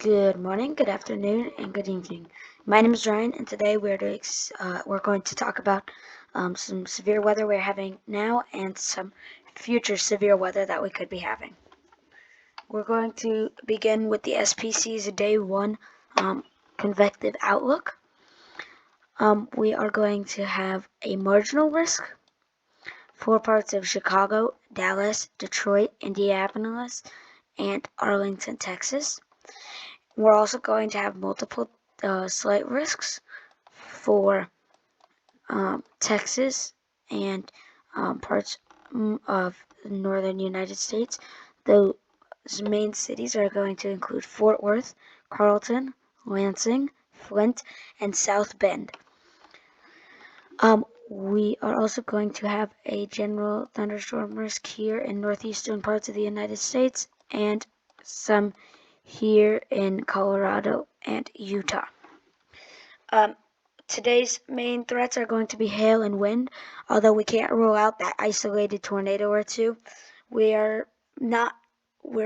Good morning, good afternoon, and good evening. My name is Ryan, and today we're going to talk about some severe weather we're having now and some future severe weather that we could be having. We're going to begin with the SPC's Day 1 convective outlook. We are going to have a marginal risk for parts of Chicago, Dallas, Detroit, Indianapolis, and Arlington, Texas. We're also going to have multiple slight risks for Texas and parts of the northern United States. Those main cities are going to include Fort Worth, Carlton, Lansing, Flint, and South Bend. We are also going to have a general thunderstorm risk here in northeastern parts of the United States and some here in Colorado and Utah. Today's main threats are going to be hail and wind, although we can't rule out that isolated tornado or two. We're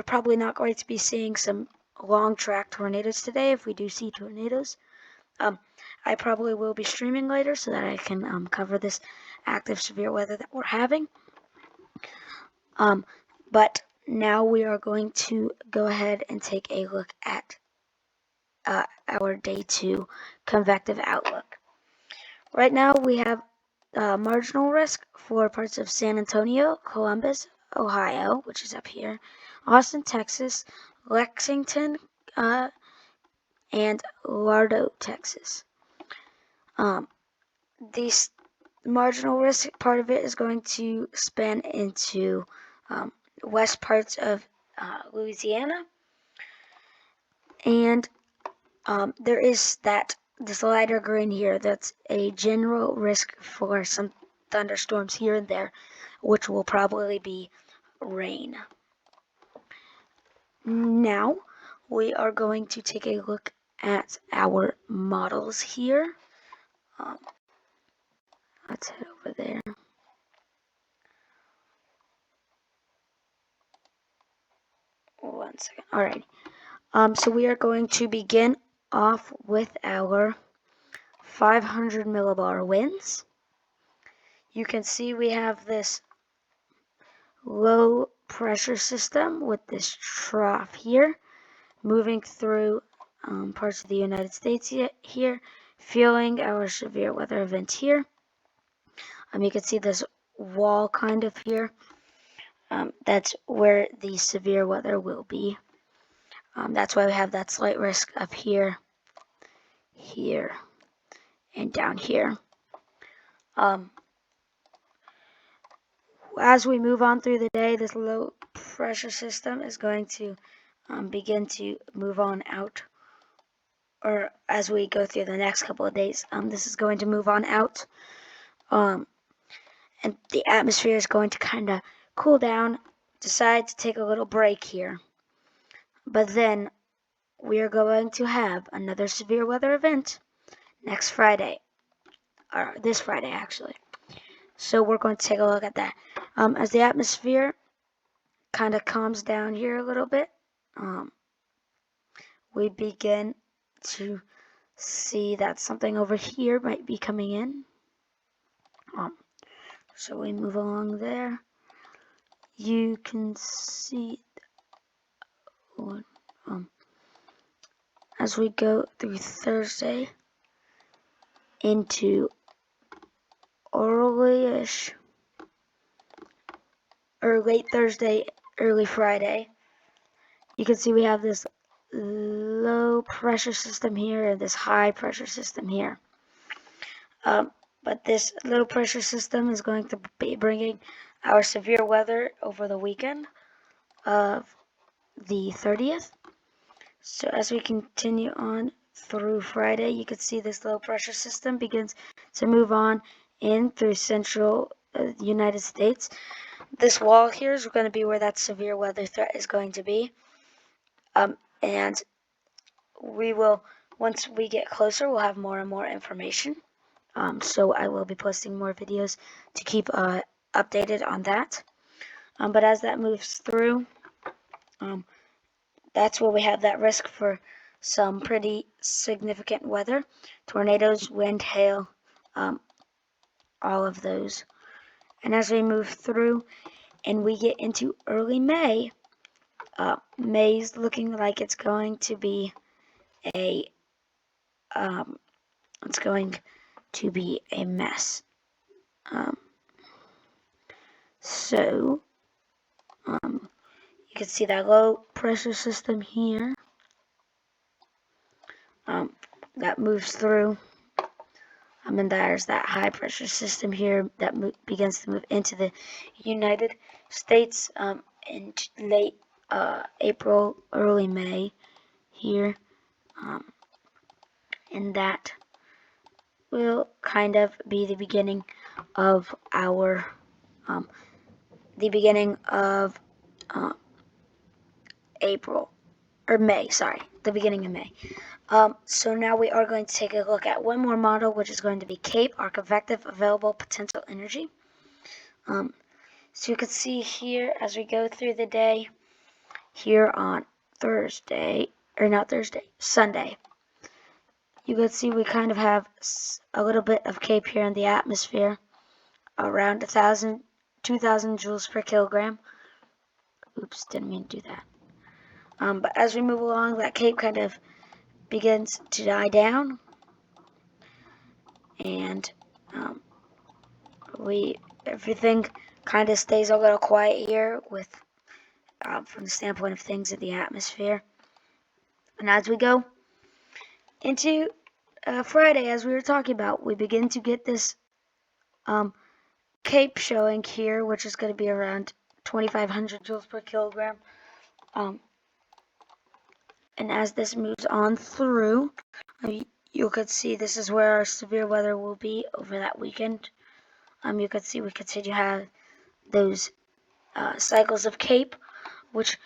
probably not going to be seeing some long track tornadoes today. If we do see tornadoes, I probably will be streaming later so that I can cover this active severe weather that we're having. But now we are going to go ahead and take a look at our Day 2 convective outlook. Right now we have marginal risk for parts of San Antonio, Columbus, Ohio, which is up here, Austin, Texas, Lexington, and Lardo, Texas. This marginal risk part of it is going to span into west parts of Louisiana, and there is this lighter green here that's a general risk for some thunderstorms here and there, which will probably be rain. Now we are going to take a look at our models here. Let's head over there. One second. Alright. So we are going to begin off with our 500 millibar winds. You can see we have this low pressure system with this trough here moving through parts of the United States here, fueling our severe weather event here. You can see this wall kind of here. That's where the severe weather will be. That's why we have that slight risk up here, here, and down here. As we move on through the day, this low pressure system is going to begin to move on out, or as we go through the next couple of days, this is going to move on out, and the atmosphere is going to kind of cool down, decide to take a little break here. But then we are going to have another severe weather event next Friday, or this Friday actually. So we're going to take a look at that. As the atmosphere kind of calms down here a little bit, we begin to see that something over here might be coming in. So we move along there. You can see as we go through Thursday into early-ish or late Thursday, early Friday, you can see we have this low pressure system here and this high pressure system here. But this low pressure system is going to be bringing our severe weather over the weekend of the 30th. So as we continue on through Friday, you can see this low pressure system begins to move on in through central United States. This wall here is going to be where that severe weather threat is going to be. And we will, once we get closer, we'll have more and more information. So I will be posting more videos to keep updated on that. But as that moves through, that's where we have that risk for some pretty significant weather, tornadoes, wind, hail, all of those. And as we move through and we get into early May, May's looking like it's going to be a mess. So you can see that low pressure system here that moves through. And there's that high pressure system here that begins to move into the United States in late April, early May here. And that will kind of be the beginning of our April or May, sorry, the beginning of May. So now we are going to take a look at one more model, which is going to be CAPE, our Convective Available Potential Energy. So you can see here as we go through the day, here on Sunday, you can see we kind of have a little bit of CAPE here in the atmosphere, around 2,000 joules per kilogram. Oops, didn't mean to do that. But as we move along, that CAPE kind of begins to die down, and everything kind of stays a little quiet here with from the standpoint of things in the atmosphere. And as we go into Friday, as we were talking about, we begin to get this CAPE showing here, which is going to be around 2,500 joules per kilogram. And as this moves on through, you could see this is where our severe weather will be over that weekend. You could see we continue to have those cycles of CAPE, which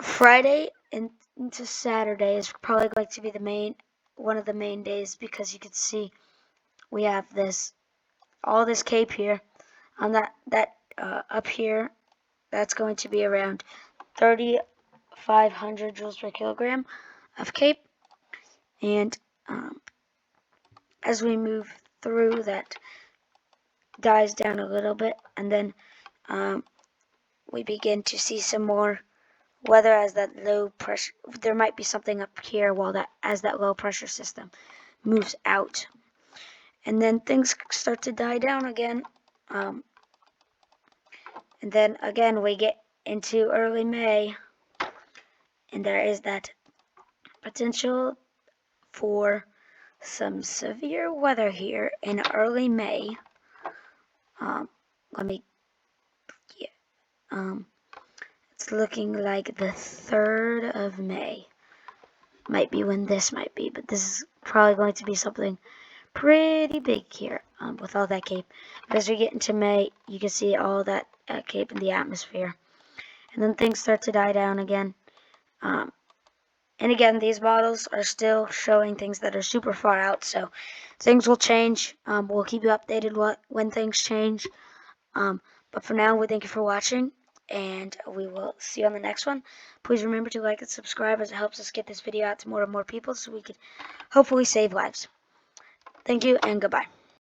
Friday into Saturday is probably going to be one of the main days, because you can see we have all this CAPE here. That up here, that's going to be around 3,500 joules per kilogram of CAPE, and as we move through, that dies down a little bit, and then we begin to see some more weather as that low pressure. There might be something up here as that low pressure system moves out, and then things start to die down again. And then again we get into early May, and there is that potential for some severe weather here in early May. It's looking like the 3rd of May might be when this might be, but this is probably going to be something pretty big here with all that CAPE. But as we get into May, you can see all that CAPE in the atmosphere, and then things start to die down again. And again, these models are still showing things that are super far out, so things will change. We'll keep you updated when things change. But for now, we thank you for watching, and we will see you on the next one. Please remember to like and subscribe, as it helps us get this video out to more and more people, so we could hopefully save lives. Thank you, and goodbye.